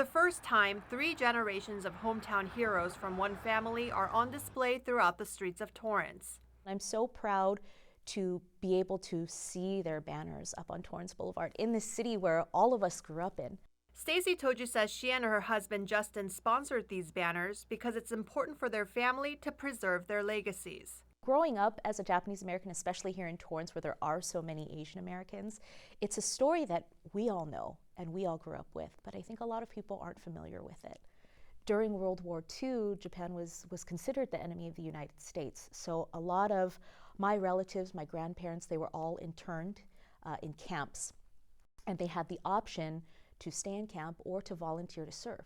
the first time, 3 generations of hometown heroes from one family are on display throughout the streets of Torrance. I'm so proud to be able to see their banners up on Torrance Boulevard in the city where all of us grew up in. Stacey Toju says she and her husband Justin sponsored these banners because it's important for their family to preserve their legacies. Growing up as a Japanese American, especially here in Torrance where there are so many Asian Americans, it's a story that we all know and we all grew up with, but I think a lot of people aren't familiar with it. During World War II, Japan was considered the enemy of the United States. So a lot of my relatives, my grandparents, they were all interned in camps, and they had the option to stay in camp or to volunteer to serve.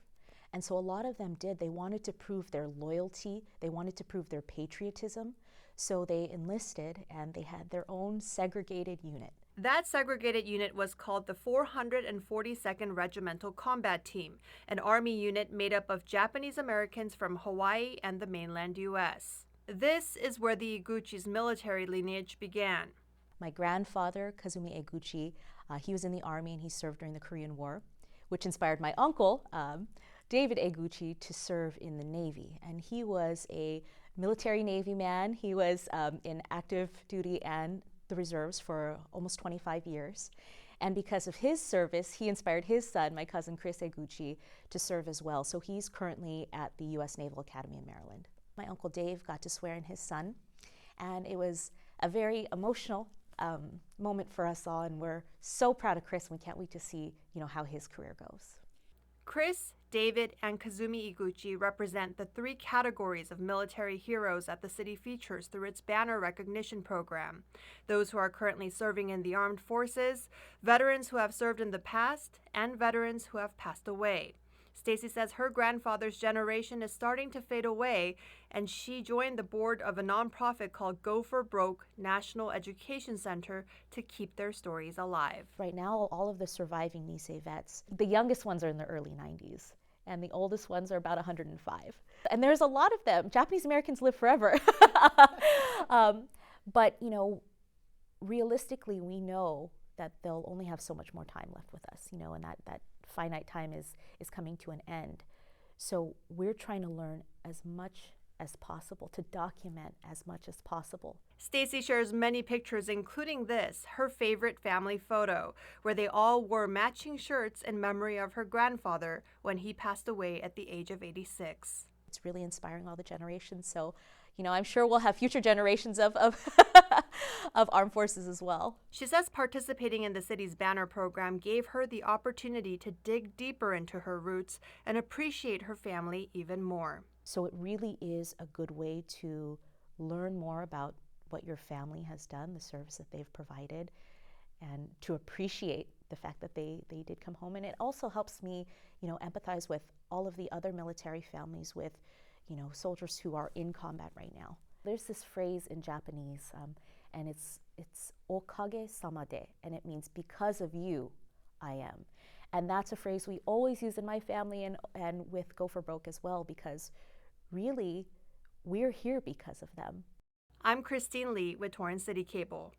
And so a lot of them did. They wanted to prove their loyalty, they wanted to prove their patriotism, so they enlisted and they had their own segregated unit. That segregated unit was called the 442nd Regimental Combat Team, an Army unit made up of Japanese Americans from Hawaii and the mainland U.S. This is where the Iguchi's military lineage began. My grandfather, Kazumi Eguchi, he was in the Army and he served during the Korean War, which inspired my uncle, David Eguchi, to serve in the Navy. And he was a military Navy man. He was in active duty and the reserves for almost 25 years. And because of his service, he inspired his son, my cousin Chris Eguchi, to serve as well. So he's currently at the U.S. Naval Academy in Maryland. My uncle Dave got to swear in his son, and it was a very emotional moment for us all, and we're so proud of Chris, and we can't wait to see, how his career goes. Chris, David, and Kazumi Iguchi represent the 3 categories of military heroes that the city features through its banner recognition program: those who are currently serving in the armed forces, veterans who have served in the past, and veterans who have passed away. Stacey says her grandfather's generation is starting to fade away, and she joined the board of a nonprofit called Go for Broke National Education Center to keep their stories alive. Right now, all of the surviving Nisei vets, the youngest ones are in their early 90s, and the oldest ones are about 105. And there's a lot of them. Japanese Americans live forever. But, realistically, we know that they'll only have so much more time left with us, and that finite time is coming to an end. So we're trying to learn as much as possible, to document as much as possible. Stacey shares many pictures, including this, her favorite family photo, where they all wore matching shirts in memory of her grandfather when he passed away at the age of 86. It's really inspiring all the generations. So, I'm sure we'll have future generations of of armed forces as well. She says participating in the city's banner program gave her the opportunity to dig deeper into her roots and appreciate her family even more. So it really is a good way to learn more about what your family has done, the service that they've provided, and to appreciate the fact that they did come home. And it also helps me, empathize with all of the other military families with, soldiers who are in combat right now. There's this phrase in Japanese, and it's okage sama de, and it means because of you, I am. And that's a phrase we always use in my family and with Go for Broke as well, because really, we're here because of them. I'm Christine Lee with Torrance City Cable.